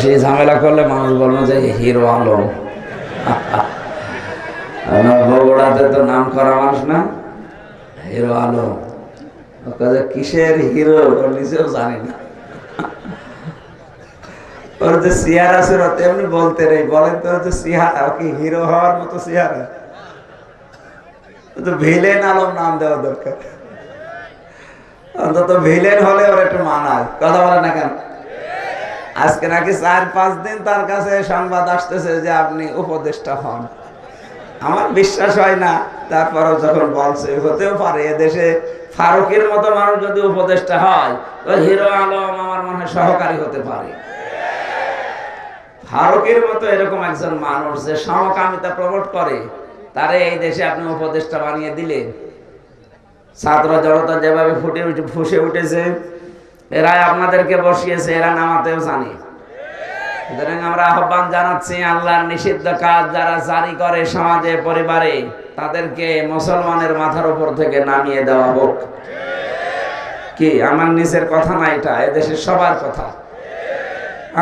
বেশি ঝামেলা করলে মানুষ বলবে যে হিরো আলম। বগুড়াতে তো নাম করা মানুষ না, হিরো আলম। কিসের হিরো ওর নিজেও জানি না। ওর যে চেহারা ছিল তেমনি বলতে নেই, বলেন তো যে চেহারা কি হিরো হওয়ার মতো চেহারা? ভিলেন আলম নাম দেওয়া দরকার, অন্তত ভিলেন হলে ওর একটু মানায়। কথা বলে না কেন? আজকে নাকি 4-5 দিন তার কাছে সংবাদ আসতেছে যে আপনি উপদেষ্টা হন। আমার বিশ্বাস হয় না, তারপরও যখন বলছে হতেও পারে। এদেশে ফারুকের মতো মানুষ যদি উপদেষ্টা হয় তো হিরো আলম আমার মনে হয় সহকারী হতে পারে। ফারুকের মতো এরকম একজন মানুষ যে সমকামিতা প্রমোট করে, তারে এই দেশে আপনি উপদেষ্টা বানিয়ে দিলেন। ছাত্র জনতা যেভাবে ফুসে উঠেছে, এরাই আপনাদেরকে বসিয়েছে, এরা নামাতেও জানে। সুতরাং আমরা আহ্বান জানাচ্ছি, আল্লাহর নিষিদ্ধ কাজ যারা জারি করে সমাজে পরিবারে, তাদেরকে মুসলমানের মাথার উপর থেকে নামিয়ে দেওয়া হোক। কি আমার নিজের কথা না, এটা এদেশের সবার কথা।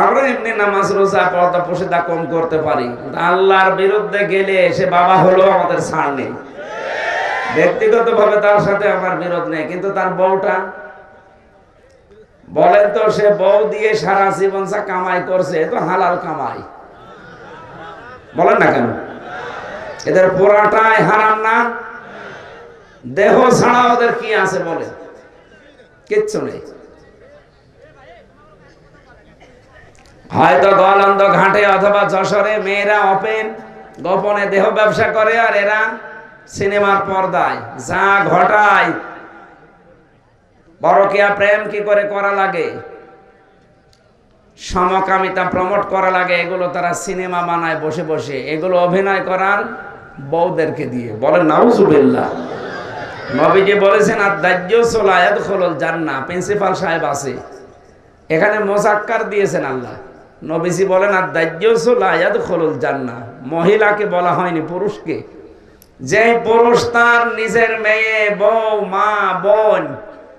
আমরা এমনি নামাজ রোজা পর্দা প্রশিদা কম করতে পারি, আল্লাহর বিরুদ্ধে গেলে সে বাবা হলো আমাদের ছাড় নেই। ব্যক্তিগত ভাবে তার সাথে আমার বিরোধ নেই, কিন্তু তার বউটা বলেন তো, সে বউ দিয়ে সারা জীবন যা কামাই করছে, তো হালাল কামাই, বলেন না কেন? এদের পুরাটাই হারাম না? দেহ ছাড়া ওদের কি আছে বলে? কিচ্ছু নেই। হয়তো গলন্দ ঘাটে অথবা যশোরে মেয়েরা ওপেন গোপনে দেহ ব্যবসা করে, আর এরা সিনেমার পর্দায় যা ঘটায়। পরকীয়া প্রেম কি করে করা লাগে, সমকামিতা প্রমোট করা লাগে, এগুলো তারা সিনেমা বানায় বসে বসে, এগুলো অভিনয় করার বউদেরকে দিয়ে। বলেন নাউজুবিল্লাহ। নবীজি বলেছেন আদ-দাজ্জালু লা ইয়াদখুলুল জান্নাহ। প্রিন্সিপাল সাহেব আছে এখানে, মোজাক্কার দিয়েছেন আল্লাহ। নবীজি বলেন আদ-দাজ্জালু লা ইয়াদখুলুল জান্নাহ। মহিলাকে বলা হয়নি, পুরুষকে। যে পুরুষ তার নিজের মেয়ে, বউ, মা, বোন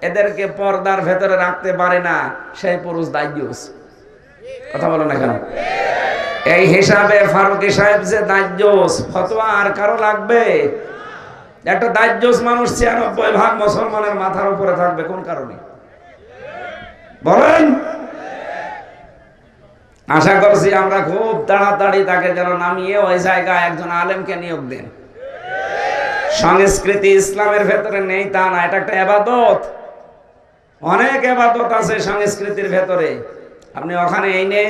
এদেরকে পর্দার ভেতরে রাখতে পারে না, সেই পুরুষ দাজ্জাল। কথা বলো না কেন? এই হিসাবে ফারুকী সাহেব যে দাজ্জাল, ফতোয়া আর কারো লাগবে? একটা দাজ্জাল মানুষ 96% মুসলমানের মাথার উপরে থাকবে কোন কারণে বলেন? আশা করছি আমরা খুব তাড়াতাড়ি তাকে যেন নামিয়ে ওই জায়গায় একজন আলেমকে নিয়োগ দেন। সংস্কৃতি ইসলামের ভেতরে নেই তা না, এটা একটা ইবাদত। অনেক ইবাদত আছে সংস্কৃতির ভেতরে, আপনি ওখানে এনে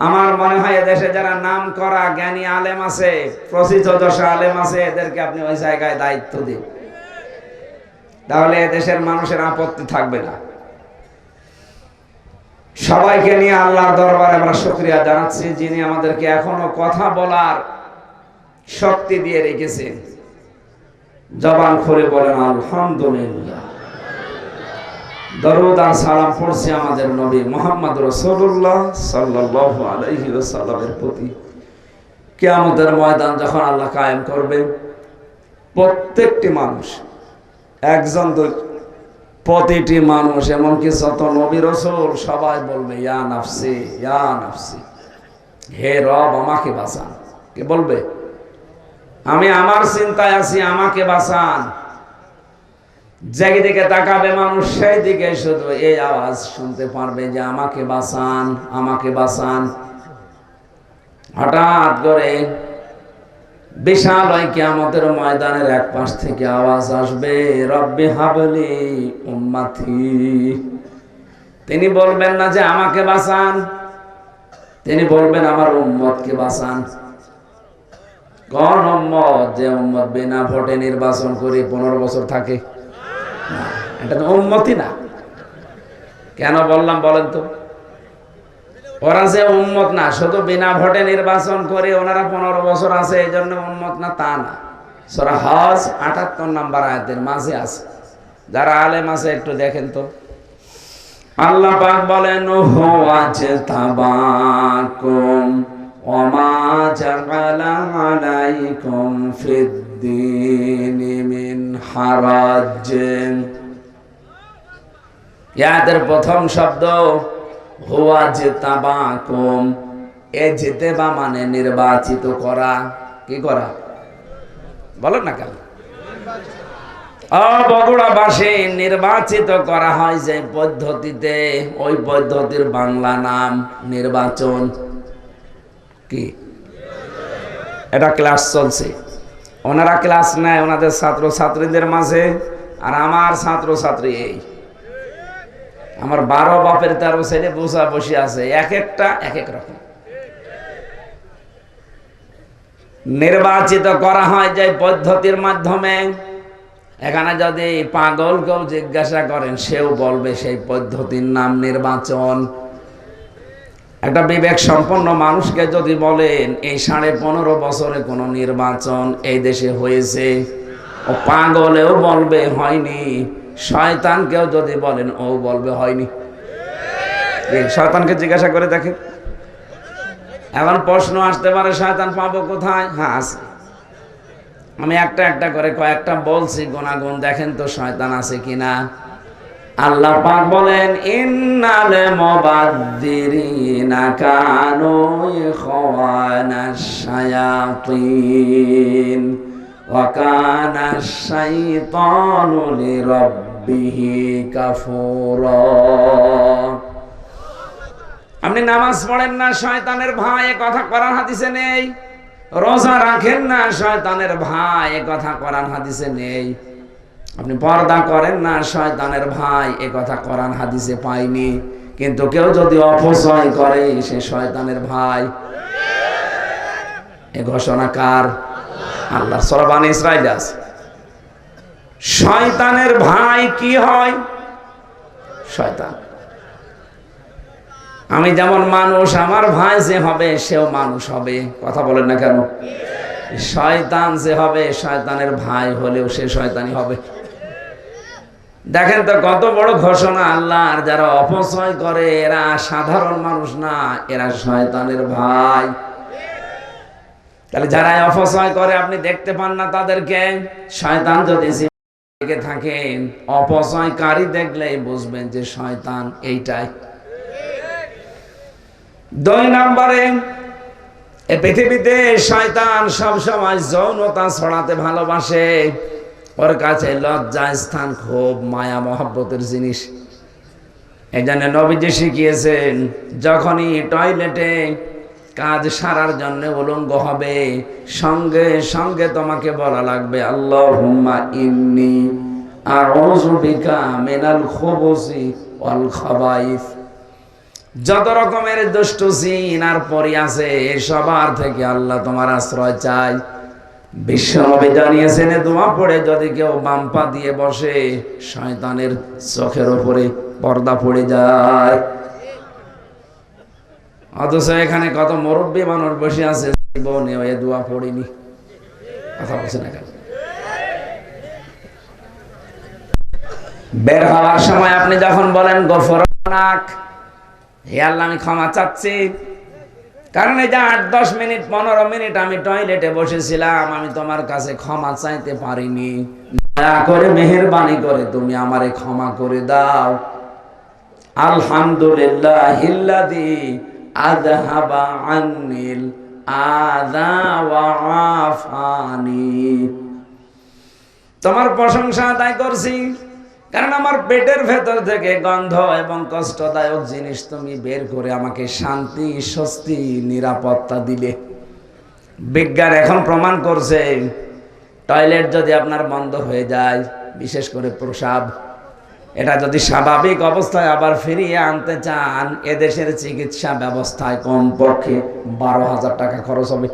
আমার মনে হয় এদেশে যারা নাম করা জ্ঞানী আলেম আছে, প্রসিদ্ধ আলেম আছে, এদেরকে আপনি ওই জায়গায় দায়িত্ব দিন, তাহলে এদেশের মানুষের আপত্তি থাকবে না। সবাইকে নিয়ে আল্লাহর দরবারে আমরা শুকরিয়া জানাচ্ছি, যিনি আমাদেরকে এখনো কথা বলার শক্তি দিয়ে রেখেছেন। জবান খুলে বলেন আলহামদুলিল্লাহ। দরুদ আর সালাম পড়ছি আমাদের নবী মুহাম্মদ রাসূলুল্লাহ সাল্লাল্লাহু আলাইহি ওয়াসাল্লামের প্রতি। কিয়ামতের ময়দান যখন আল্লাহ কায়েম করবে, প্রত্যেকটি মানুষ, একজন প্রতিটি মানুষ, এমনকি যত নবী রাসূল সবাই বলবে ইয়া নাফসি ইয়া নাফসি, হে রব আমাকে বাঁচান। কে বলবে? আমি আমার চিন্তায় আছি, আমাকে বাঁচান। যেদিকে তাকাবে মানুষ সেই দিকে শুধু এই আওয়াজ শুনতে পারবে যে আমাকে বাঁচান, আমাকে বাঁচান। হঠাৎ করে বিশাল ওই কিয়ামতের ময়দানের এক পাশ থেকে আওয়াজ আসবে, রব্বি হাবলি উম্মতি। তিনি বলবেন না যে আমাকে বাঁচান, তিনি বলবেন আমার উম্মতকে বাঁচান। কোন উম্মত? যে উম্মত বিনা ভোটে নির্বাচন করে 15 বছর থাকে, এটা তো উম্মতই না। কেন বললাম বলেন তো? ওরা যে উম্মত না, শুধু বিনা ভোটে নির্বাচন করে ওনারা 15 বছর আছে এই জন্য উম্মত না তা না। সূরা হজ 78 নম্বর আয়াতের মাঝে আছে, যারা আলেম আছে একটু দেখেন তো। আল্লাহ পাক বলেন হুয়া তাবাকুম ওয়া মা জাআলা আলাইকুম ফিদ্দীনি মিন হারাজ। ইয়াদের প্রথম শব্দ হুয়া তাবাকুম, এ যেতে বা মানে নির্বাচিত করা, কি করা বলেন না কেন? বগুড়াবাসী নির্বাচিত করা হয় যে পদ্ধতিতে, ওই পদ্ধতির বাংলা নাম নির্বাচন। কি এটা ক্লাস চলছে, ওনারা ক্লাস নেয় ওনাদের ছাত্র ছাত্রীদের মাঝে, আর আমার ছাত্র ছাত্রী এই আমার 12 বাপের 13 ছেলে বসা বসে আছে, এক একটা এক এক রকম। নির্বাচিত করা হয় যে পদ্ধতির মাধ্যমে, এখানে যদি পাগলকেও জিজ্ঞাসা করেন সেও বলবে সেই পদ্ধতির নাম নির্বাচন। একটা বিবেক সম্পন্ন মানুষকে যদি বলেন এই 15.5 বছরে কোনো নির্বাচন এই দেশে হয়েছে, ও পাগলেও বলবে হয়নি। শয়তানকেও যদি বলেন ও বলবে হয়নি। শয়তানকে জিজ্ঞাসা করে দেখেন। এখন প্রশ্ন আসতে পারে শয়তান পাবো কোথায়? হ্যাঁ আছে, আমি একটা একটা করে কয়েকটা বলছি, গুনাগুন দেখেন তো শয়তান আছে কিনা। আল্লাহ পাক বলেন ইন্নাল মুবাদ্দিরিনা কানু ইখওয়ানাশ শায়াতিন ওয়া কানাশ শাইতানু লিরাব্বিহি কাফুরা। আপনি নামাজ পড়েন না, শয়তানের ভাই, এ কথা কোরআন হাদিসে নেই। রোজা রাখেন না, শয়তানের ভাই, এ কথা কোরআন হাদিসে নেই। আপনি পর্দা করেন না, শয়তানের ভাই, এ কথা কোরআন হাদিসে পাইনি। কিন্তু কেউ যদি অপচয় করে সে শয়তানের ভাই। এ ঘোষণা কার? আল্লাহ। সূরা বনী ইসরাঈল আছে। শয়তানের ভাই কি হয়? শয়তান। আমি যেমন মানুষ, আমার ভাই যে হবে সেও মানুষ হবে। কথা বলেন না কেন? শয়তান যে হবে, শয়তানের ভাই হলেও সে শয়তানি হবে। দেখেন তো কত বড় ঘোষণা আল্লাহর। যারা অপচয় করে এরা সাধারণ মানুষ না, এরা শয়তানের ভাই। তাহলে যারা অপচয় করে আপনি দেখতে পান না তাদেরকে। শয়তান যদি থাকেন, অপচয়কারী দেখলেই বুঝবেন যে শয়তান এইটাই। 2 নম্বরে, এই পৃথিবীতে শয়তান সবসময় যৌনতা ছড়াতে ভালোবাসে। ওর কাছে লজ্জা স্থান খুব মায়া মহব্বতের জিনিস। এই জন্য নবীজি শিখিয়েছেন, যখনই টয়লেটে কাজ সারার জন্য উলঙ্গ হবে, সঙ্গে সঙ্গে তোমাকে বলা লাগবে আল্লাহুম্মা ইন্নী আউযু বিকা মিনাল খুবুসি ওয়াল খাবাইস। যত রকমের দুষ্ট জিন আর পরি আছে, সবার থেকে আল্লাহ তোমার আশ্রয় চাই। বিশ্বনবী জানিয়েছেন, দোয়া পড়ে যদি কেউ বাম পা দিয়ে বসে, শয়তানের চোখের উপরে পর্দা পড়ে যায়। অথচ এখানে কত মুরব্বী মানুষ বসে আছে, জীবনে এ দোয়া পড়িনি। কথা বলছে না কেন? বের হওয়ার সময় আপনি যখন বলেন গফরানাক, হে আল্লাহ আমি ক্ষমা চাচ্ছি, কারণ এই যে 8-10 মিনিট 15 মিনিট আমি টয়লেটে বসেছিলাম, আমি তোমার কাছে ক্ষমা চাইতে পারিনি, দয়া করে মেহেরবানি করে তুমি আমারে ক্ষমা করে দাও। আলহামদুলিল্লাহিল্লাযী আযহাবা আন্নিল আযা ওয়া আফানি। তোমার প্রশংসা আদায় করছি, কারণ আমার পেটের ভেতর থেকে গন্ধ এবং কষ্টদায়ক জিনিস তুমি বের করে আমাকে শান্তি, স্বস্তি, নিরাপত্তা দিলে। বিজ্ঞান এখন প্রমাণ করছে, টয়লেট যদি আপনার বন্ধ হয়ে যায়, বিশেষ করে প্রস্রাব, এটা যদি স্বাভাবিক অবস্থায় আবার ফিরিয়ে আনতে চান, এদেশের চিকিৎসা ব্যবস্থায় কমপক্ষে 12,000 টাকা খরচ হবে।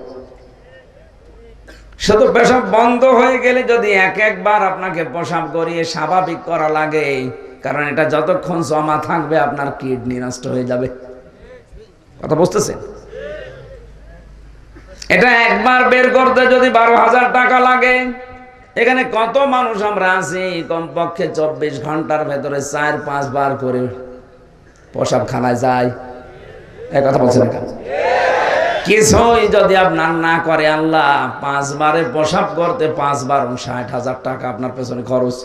শুধু পেশাব বন্ধ হয়ে গেলে যদি একবার আপনাকে পেশাব করিয়ে স্বাভাবিক করা লাগে, কারণ এটা যতক্ষণ জমা থাকবে আপনার কিডনি নষ্ট হয়ে যাবে। কথা বুঝতেছেন? এটা একবার বের করতে যদি 12,000 টাকা লাগে, এখানে কত মানুষ আমরা আছি, কমপক্ষে 24 ঘন্টার ভেতরে 4-5 বার করে পেশাবখানায় যায়। এই কথা বলছেন কেন? কিছুই যদি আপনার না করে আল্লাহ, 5 বারে পেশাব করতে 5 বার 60,000 টাকা আপনার পেছনে খরচ।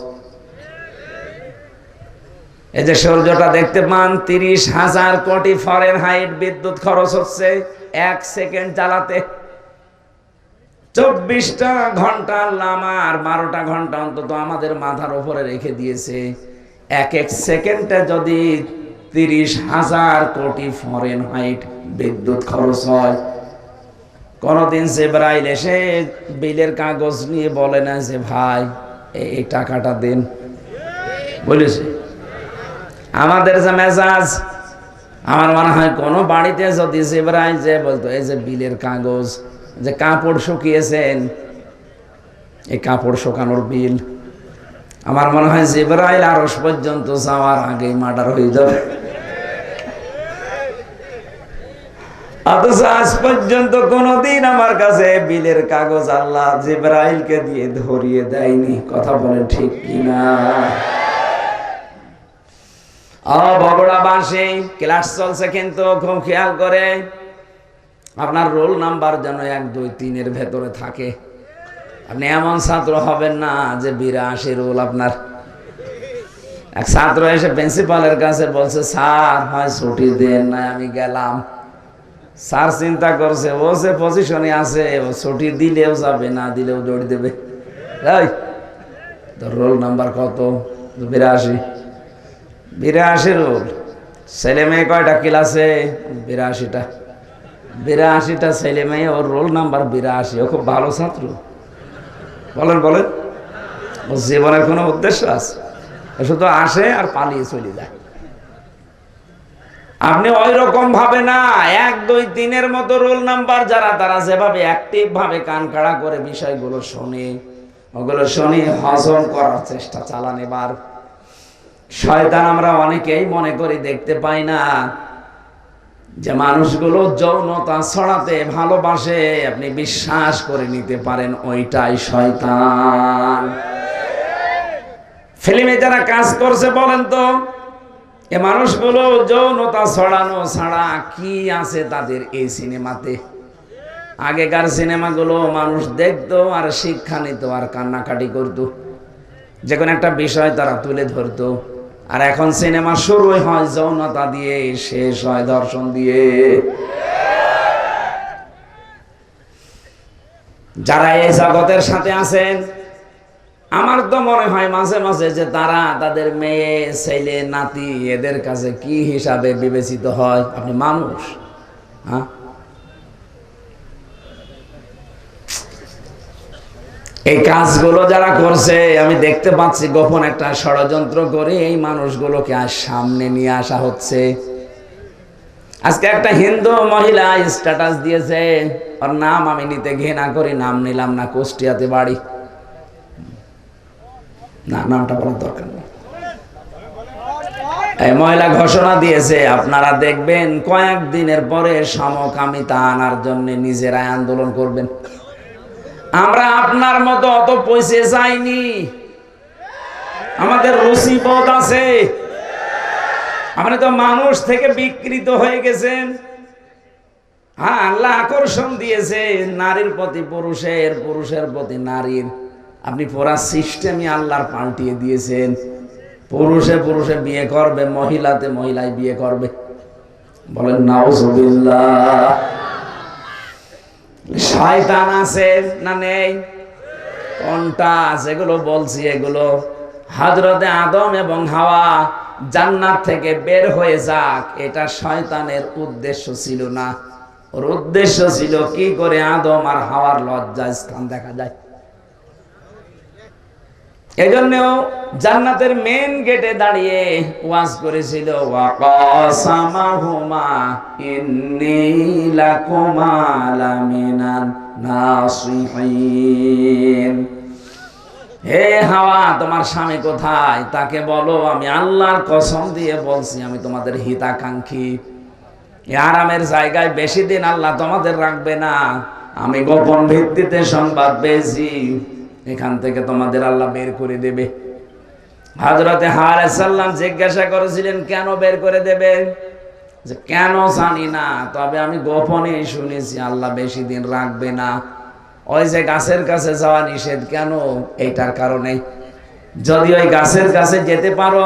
এই যে সূর্যটা দেখতে পান, 30,000 কোটি ফারেনহাইট বিদ্যুৎ খরচ হচ্ছে 1 সেকেন্ড জ্বালাতে। 24টা ঘন্টা আল্লাহ আমার 12টা ঘন্টা অন্তত আমাদের মাথার উপরে রেখে দিয়েছে। এক এক সেকেন্ডে যদি 30,000 কোটি ফারেনহাইট বিদ্যুৎ খরচ হয়, কোনদিন জিবরাইল এসে বিলের কাগজ নিয়ে বলে না যে ভাই এই টাকাটা দেন, বলেছে? আমাদের যে মেজাজ, আমার মনে হয় কোন বাড়িতে যদি জিবরাইল যে বলতো এই যে বিলের কাগজ, যে কাপড় শুকিয়েছেন, এই কাপড় শুকানোর বিল, আমার মনে হয় জিবরাইল আরশ পর্যন্ত যাওয়ার আগেই মার্ডার হয়ে যাবে। অথচ আজ পর্যন্ত কোনদিন আমার কাছে বিলের কাগজ আল্লাহ জিবরাইলকে দিয়ে ধরিয়ে দেয়নি। কথা বলেন ঠিক কিনা? বগুড়াবাসী, ক্লাস চলছে কিন্তু খুব খেয়াল করে আপনার রোল নাম্বার যেন 1, 2, 3 এর ভেতরে থাকে। আপনি এমন ছাত্র হবেন না যে 82 রোল আপনার। এক ছাত্র এসে প্রিন্সিপালের কাছে বলছে, স্যার হয় ছুটি দেন না, আমি গেলাম। স্যার চিন্তা করছে ও যে পজিশনে আছে, ও ছুটি দিলেও যাবে, না দিলেও দৌড় দেবে। তোর রোল নাম্বার কত? 82। 82 রোল। ছেলে মেয়ে কয়টা ক্লাসে? 82টা। 82টা ছেলে মেয়ে, ওর রোল নাম্বার 82। ও খুব ভালো ছাত্র। বলেন বলেন, ও জীবনের কোনো উদ্দেশ্য আছে? শুধু আসে আর পালিয়ে চলে যায়। আপনি ওই রকম ভাবে না, 1, 2, 3 এর মতো রোল নাম্বার যারা, তারা যেভাবে অ্যাক্টিভ ভাবে কান খাড়া করে বিষয়গুলো শোনে, ওগুলো শুনে হজম করার চেষ্টা চালান। এবার শয়তান আমরা অনেকেই মনে করি দেখতে পাই না যে মানুষগুলো যৌনতা ছড়াতে ভালোবাসে, আপনি বিশ্বাস করে নিতে পারেন ওইটাই শয়তান। ফিল্মে যারা কাজ করছে বলেন তো, এ মানুষগুলো যৌনতা ছড়ানো ছাড়া কি আছে তাদের এই সিনেমাতে? আগেকার সিনেমাগুলো মানুষ দেখতো আর শিক্ষা নিত আর কান্নাকাটি করতো, যে কোনো একটা বিষয় তারা তুলে ধরতো। আর এখন সিনেমা শুরু হয় যৌনতা দিয়ে, শেষ হয় দর্শন দিয়ে। যারা এই জগতের সাথে আছেন, আমার তো মনে হয় মাঝে মাঝে যে তারা তাদের মেয়ে, ছেলে, নাতি এদের কাছে কি হিসাবে বিবেচিত হয়? আপনি মানুষ, হ্যাঁ? এই কাজগুলো যারা করছে, আমি দেখতে পাচ্ছি গোপন একটা ষড়যন্ত্র করে এই মানুষগুলোকে আজ সামনে নিয়ে আসা হচ্ছে। আজকে একটা হিন্দু মহিলা স্ট্যাটাস দিয়েছে, ওর নাম আমি নিতে ঘৃণা করি, নাম নিলাম না, কুষ্টিয়াতে বাড়ি। না, নামটা বলার দরকার নেই। এই মহিলা ঘোষণা দিয়েছে, আপনারা দেখবেন কয়েকদিনের পরে সমকামিতা আনার জন্য নিজেরাই আন্দোলন করবেন। আমরা আপনার মতো অত পয়সা চাইনি, আমাদের রুচিবোধ আছে। আপনি তো মানুষ থেকে বিকৃত হয়ে গেছেন। হ্যাঁ, আল্লাহ আকর্ষণ দিয়েছে নারীর প্রতি পুরুষের, পুরুষের প্রতি নারীর। আপনি পুরা সিস্টেমই আল্লাহর পাল্টিয়ে দিয়েছেন। পুরুষে পুরুষে বিয়ে করবে, মহিলাতে মহিলায় বিয়ে করবে। বলেন নাউজুবিল্লাহ। শয়তান আছে না নেই? কোনটা? যেগুলো বলছি এগুলো হযরতে আদম এবং হাওয়া জান্নাত থেকে বের হয়ে যাক, এটা শয়তানের উদ্দেশ্য ছিল না। ওর উদ্দেশ্য ছিল কি করে আদম আর হাওয়ার লজ্জার স্থান দেখা যায়। এজন্যও জান্নাতের মেন গেটে দাঁড়িয়ে ওয়াজ করেছিল, ওয়াকাসামাহুমা ইন্নী লাকুমা লামিনান নাসিহিন। হে হাওয়া, তোমার স্বামী কোথায়? তাকে বলো আমি আল্লাহর কসম দিয়ে বলছি আমি তোমাদের হিতাকাঙ্ক্ষী। আরামের জায়গায় বেশি দিন আল্লাহ তোমাদের রাখবে না। আমি গোপন ভিত্তিতে সংবাদ পেয়েছি, এখান থেকে তোমাদের আল্লাহ বের করে দেবে। হযরতে হাওয়া আলাইহিস সালাম জিজ্ঞাসা করেছিলেন কেন বের করে দেবে? যে কেন জানি না, তবে আমি গোপনে শুনেছি আল্লাহ বেশি দিন রাখবে না। ওই যে গাছের কাছে যাওয়া নিষেধ কেন? এইটার কারণে। যদি ওই গাছের কাছে যেতে পারো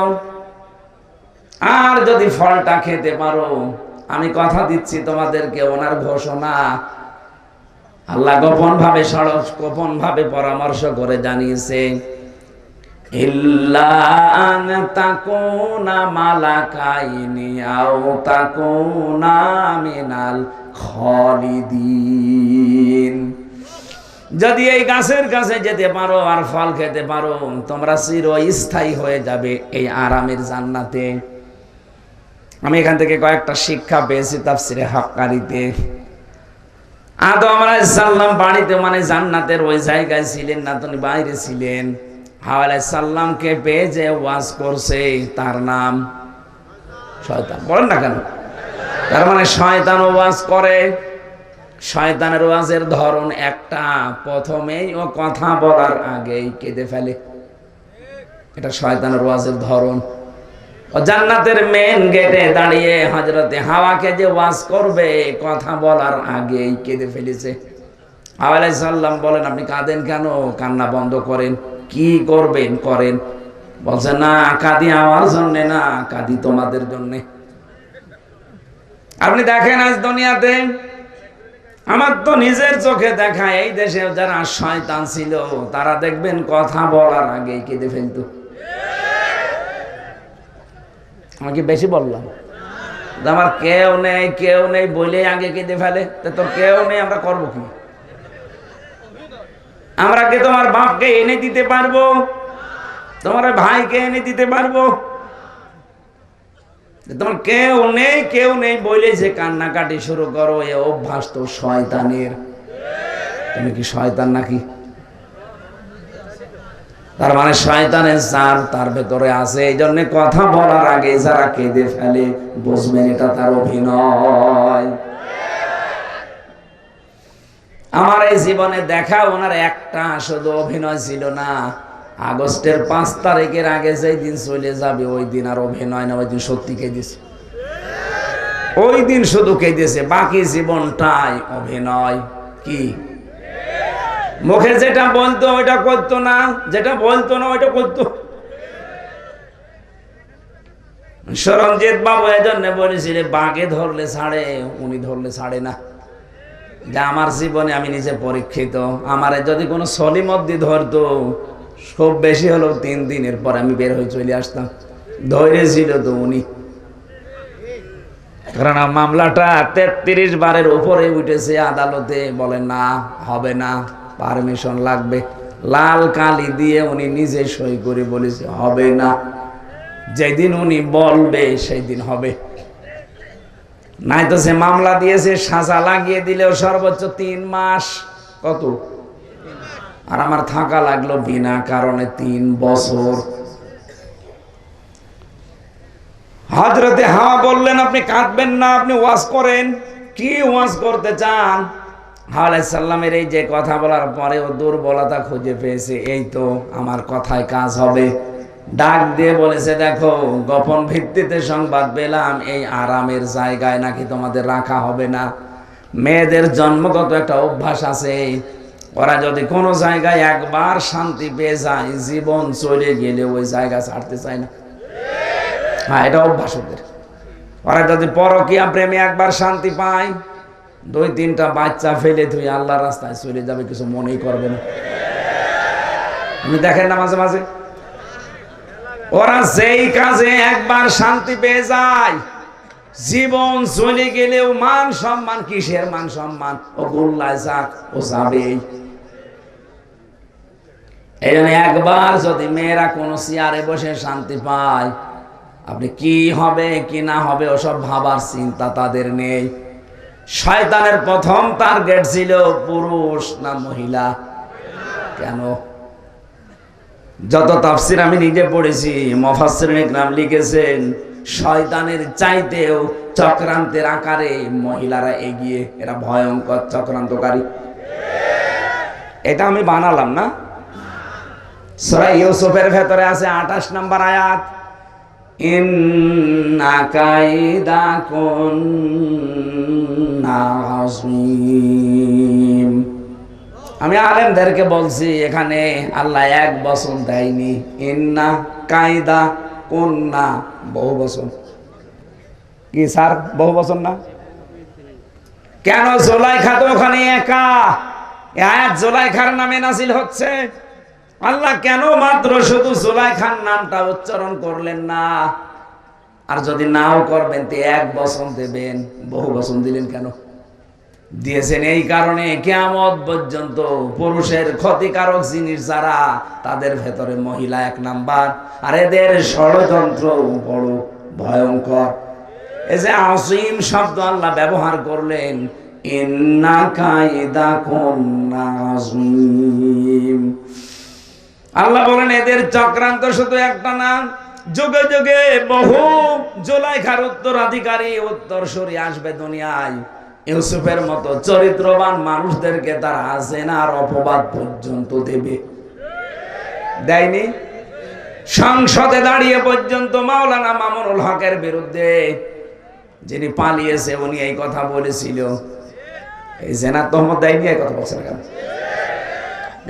আর যদি ফলটা খেতে পারো, আমি কথা দিচ্ছি তোমাদেরকে, ওনার ঘোষণা আল্লাহ গোপন ভাবে পরামর্শ করে জানিয়েছে, ইল্লা আন তাকুনা মালাকাইনি আও তাকুনা মিনাল খালিদিন। যদি এই গাছের কাছে যেতে পারো আর ফল খেতে পারো, তোমরা চিরস্থায়ী হয়ে যাবে এই আরামের জান্নাতে। আমি এখান থেকে কয়েকটা শিক্ষা পেয়েছি তাফসিরে হাক্কারিতে। আদম আলাইহিস সালাম বাড়িতে মানে জান্নাতের ওই জায়গায় ছিলেন না, তিনি বাইরে ছিলেন। হাওয়া আলাইহিস সালামকে পেয়ে যে ওয়াজ করছে তার নাম শয়তান। বলেন না কেন? তার মানে শয়তান ওয়াজ করে। শয়তানের ওয়াজের ধরন একটা, প্রথমেই ও কথা বলার আগেই কেঁদে ফেলে। এটা শয়তানের ওয়াজের ধরন। ও জান্নাতের মেন গেটে দাঁড়িয়ে হযরতে হাওয়াকে যে ওয়াজ করবে, কথা বলার আগেই কেঁদে ফেলেছে। হাওয়া আলাইহিস সালাম বলেন, আপনি কাঁদেন কেন? কান্না বন্ধ করেন। কি করবেন করেন। বলছে, না কাঁদি আমার জন্য না, কাঁদি তোমাদের জন্য। আপনি দেখেন আজ দুনিয়াতে, আমার তো নিজের চোখে দেখা, এই দেশে যারা শয়তান ছিল তারা দেখবেন কথা বলার আগেই কেঁদে ফেলতো। আমাকে বেশি বললাম? আমার কেউ নেই বলে আগে কেঁদে ফেলে। তোর কেউ নেই, আমরা করবো কি? আমরা কি তোমার বাপকে এনে দিতে পারবো? তোমার ভাইকে এনে দিতে পারবো? তোমার কেউ নেই বলে যে কান্নাকাটি শুরু করো, এ অভ্যাস তো শয়তানের। তুমি কি শয়তান নাকি? তার মানে শয়তানের জার তার ভেতরে আছে। এই জন্য কথা বলার আগে যারা কেঁদে ফেলে, বুঝবেন এটা তার অভিনয়। আমার এই জীবনে দেখা ওনার একটা শুধু অভিনয় ছিল না। আগস্টের 5 তারিখের আগে যেই দিন চলে যাবে ওই দিন আর অভিনয় না, ওই দিন সত্যি কেঁদেছে। ওই দিন শুধু কেঁদেছে, বাকি জীবনটাই অভিনয়। কি মুখে যেটা বলতো ওইটা করতো না, যেটা বলতো না ওইটা করতো। সরঞ্জিত বাবু এজন্য বলেছিল, বাঘে ধরলে ছাড়ে, উনি ধরলে ছাড়ে না। যে আমার জীবনে আমি নিজে পরীক্ষিত, আমারে যদি কোনো সলিমদ্দি ধরতো, খুব বেশি হলো 3 দিনের পর আমি বের হয়ে চলে আসতাম। ধরেছিল তো উনি, কারণ মামলাটা 33 বারের উপরে উঠেছে আদালতে। বলে না, হবে না, পারমিশন লাগবে। লাল কালি দিয়ে উনি নিজে সই করে বলেছে হবে না। যেদিন উনি বলবে সেই দিন হবে। নাই তো সে মামলা দিয়েছে, সাজা লাগিয়ে দিলেও সর্বোচ্চ 3 মাস। কত? আর আমার থাকা লাগলো বিনা কারণে 3 বছর। হযরতে হাওয়া বললেন, আপনি কাঁদবেন না, আপনি ওয়াজ করেন। কি ওয়াজ করতে চান? হাওয়া আলাইহিস সালামের এই যে কথা বলার পরে ও দুর্বলতা খুঁজে পেয়েছে, এই তো আমার কথায় কাজ হবে। ডাক দিয়ে বলেছে, দেখো গোপন ভিত্তিতে সংবাদ পেলাম এই আরামের জায়গায় নাকি তোমাদের রাখা হবে না। মেয়েদের জন্মগত একটা অভ্যাস আছে, ওরা যদি কোনো জায়গায় একবার শান্তি পেয়ে যায়, জীবন চলে গেলে ওই জায়গা ছাড়তে চায় না। হ্যাঁ, এটা অভ্যাস ওদের। ওরা যদি পরকীয়া প্রেমে একবার শান্তি পায়, 2-3টা বাচ্চা ফেলে তুই আল্লাহর রাস্তায় চলে যাবে, কিছু মনেই করবে না। আপনি দেখেন না মাঝে মাঝে, ওরা যেই কাজে একবার শান্তি পেয়ে যায়, জীবন চলে গেলেও মান সম্মান, কিসের মান সম্মান, ও গোল্লায় যাক, ও যাবেই। এই জন্য একবার যদি মেয়েরা কোনো চেয়ারে বসে শান্তি পায়, আপনি কি হবে কি না হবে ওসব ভাবার চিন্তা তাদের নেই। শয়তানের প্রথম টার্গেট ছিল পুরুষ না মহিলা। কেন? যত তাফসির আমি নিজে পড়েছি, মুফাসসিরিন ইকরাম লিখেছেন, শয়তানের চাইতেও চক্রান্তের আকারে মহিলারা এগিয়ে, এরা ভয়ঙ্কর চক্রান্তকারী। এটা আমি বানালাম না, সূরা ইউসুফের ভেতরে আছে 28 নম্বর আয়াত, ইন্না কাইদাকুন্না আযীম। আমি আলেমদেরকে বলছি, এখানে আল্লাহ 1 বচন দেয়নি, ইন্না কাইদা কুন্না বহু বচন। কি স্যার বহু বছর না? কেন জুলাইখা তো ওখানে একা? আয়াত জুলাইখার নামে নাজিল হচ্ছে। আল্লাহ কেন মাত্র শুধু জুলাইখার নামটা উচ্চারণ করলেন না? আর যদি নাও করবেন তো এক বচন দেবেন, বহু বচন দিলেন কেন? দিয়েছেন এই কারণে কিয়ামত পর্যন্ত পুরুষের ক্ষতিকারক জিনিস যারা, তাদের ভেতরে মহিলা এক নাম্বার, আর এদের ষড়যন্ত্র বড় ভয়ঙ্কর। এই যে আসিম শব্দ আল্লাহ ব্যবহার করলেন, ইন্না কাইদাকুম আযীম। আল্লাহ বলেন এদের চক্রান্ত শুধু একটা না, যুগে যুগে বহু জুলাইখার উত্তরাধিকারী উত্তরসূরি আসবে দুনিয়ায়। ইউসুফের মতো চরিত্রবান মানুষদেরকে তারা জেনার অপবাদ পর্যন্ত দেবে। দেয়নি? সংসদে দাঁড়িয়ে পর্যন্ত মাওলানা মামুনুল হকের বিরুদ্ধে, যিনি পালিয়েছে, উনি এই কথা বলেছিল। এই জেনার তহমত দেয়নি? এই কথা বলছে না কেন?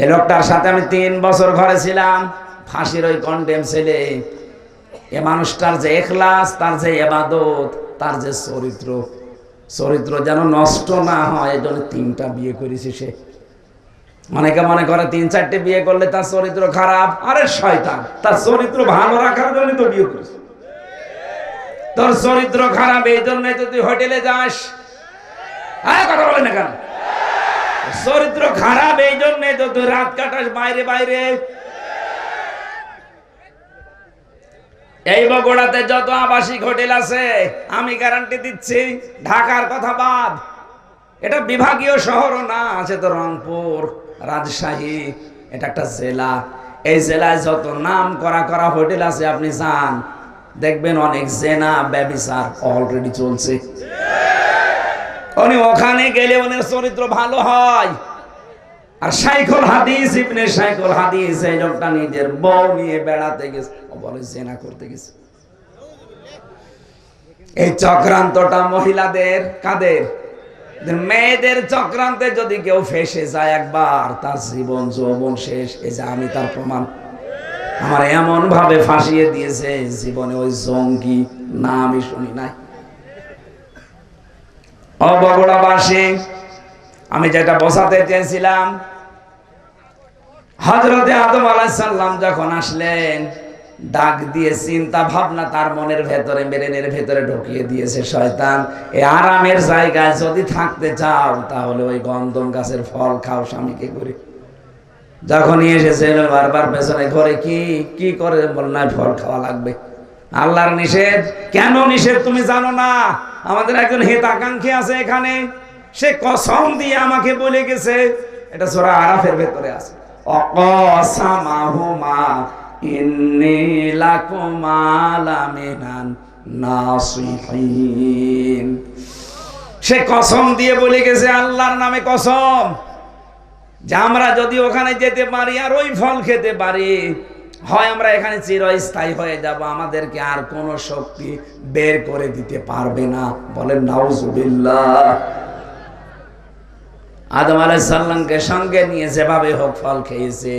এই লোকটার সাথে আমি 3 বছর ঘরে ছিলাম, ফাঁসির ওই কন্ডেম ছেলে। এ মানুষটার যে ইখলাস, তার যে ইবাদত, তার যে চরিত্র যেন নষ্ট না হয়, এই জন্য 3টা বিয়ে করেছে সে। অনেকে মনে করে 3-4টে বিয়ে করলে তার চরিত্র খারাপ। আরে শয়তান, তার চরিত্র ভালো রাখার জন্য তো বিয়ে করেছে। তোর চরিত্র খারাপ এই জন্য তো তুই হোটেলে যাস। কথা বলে না কেন? চরিত্র খারাপ এই জন্য তো তুই রাত কাটাস বাইরে বাইরে। এই বগুড়াতে যত আবাসিক হোটেল আছে, আমি গ্যারান্টি দিচ্ছি, ঢাকার কথা বাদ, এটা বিভাগীয় শহরও না, আছে তো রংপুর, রাজশাহী, এটা একটা জেলা। এই জেলায় যত নাম করা হোটেল আছে, আপনি যান, দেখবেন অনেক জেনা ব্যভিচার অলরেডি চলছে। উনি ওখানে গেলে ওনার চরিত্র ভালো হয়। আর শাইখুল হাদিস, ইবনে শাইখুল হাদিস, এই লোকটা নিজের বউ নিয়ে বেড়াতে গেছে, বলে জেনা করতে গেছে। এই চক্রান্তটা মহিলাদের, কাদের? মেয়েদের চক্রান্তে যদি কেউ ফেসে যায় একবার, তার জীবন যৌবন শেষ। এই যে আমি তার প্রমাণ। আমার এমন ভাবে ফাঁসিয়ে দিয়েছে, জীবনে ওই জঙ্গি না আমি শুনি নাই। বগুড়াবাসী, আমি যেটা বোঝাতে চেয়েছিলাম, হযরতে আদম আলাইহিস সালাম যখন আসলেন, ডাক দিয়ে চিন্তা ভাবনা তার মনের ভেতরে, ব্রেনের ভেতরে ঢুকিয়ে দিয়েছে শয়তান। এই আরামের জায়গায় যদি থাকতে চাও, তাহলে ওই গন্ধম গাছের ফল খাও স্বামীকে করে। যখনই এসেছে বারবার পেছনে ঘরে কি করে বল, না ফল খাওয়া লাগবে। আল্লাহর নিষেধ। কেন নিষেধ তুমি জানো না? আমাদের একজন হিতাকাঙ্ক্ষী আছে এখানে, সে কসম দিয়ে আমাকে বলে গেছে, এটা সূরা আরাফের ভেতরে আছে, অকসামাহুমা ইন্নী লাকুমা লামিনান নাসিহিন। সে কসম দিয়ে বলে গেছে, আল্লাহর নামে কসম, যে আমরা যদি ওখানে যেতে পারি আর ওই ফল খেতে পারি, হয় আমরা এখানে চিরস্থায়ী হয়ে যাব, আমাদেরকে আর কোন শক্তি বের করে দিতে পারবে না। বলেন নাউজুবিল্লাহ। আদম আলাইহিস সালামকে সঙ্গে নিয়ে যেভাবে হোক ফল খেয়েছে,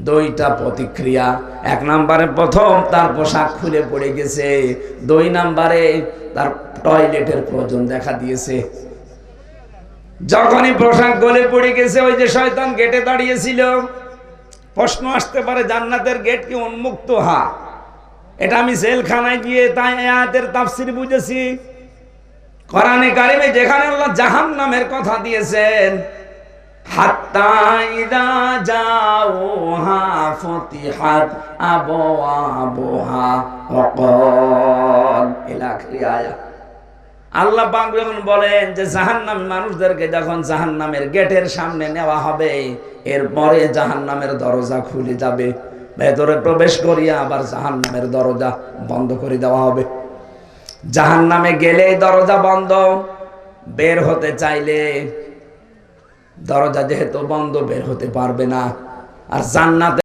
2টা প্রতিক্রিয়া। 1 নম্বরে প্রথম তার পোশাক খুলে পড়ে গেছে, 2 নম্বরে তার টয়লেটের প্রয়োজন দেখা দিয়েছে। যখনই পোশাক গলে পড়ে গেছে, ওই যে শয়তান গেটে দাঁড়িয়েছিল, প্রশ্ন আসতে পারে জান্নাতের গেট কি উন্মুক্ত? হ্যাঁ, এটা আমি জেলখানায় গিয়ে তাই আয়াতের তাফসীর বুঝেছি। কোরআনে কারিমে যেখানে আল্লাহ জাহান্নামের কথা দিয়েছেন, হাত্তা ইযা জাউহা ফুতিহাত আবওয়াবুহা ওয়া ক্বাল ইলা আখির আয়াত। আল্লাহ পাক যখন বলেন যে জাহান্নামী মানুষদেরকে যখন জাহান্নামের গেটের সামনে নেওয়া হবে, এরপরে জাহান্নামের দরজা খুলে যাবে, ভেতরে প্রবেশ করিয়া আবার জাহান্নামের দরজা বন্ধ করে দেওয়া হবে। জাহান্নামে গেলে দরজা বন্ধ, বের হতে চাইলে দরজা যেহেতু বন্ধ, বের হতে পারবে না। আর জান্নাতে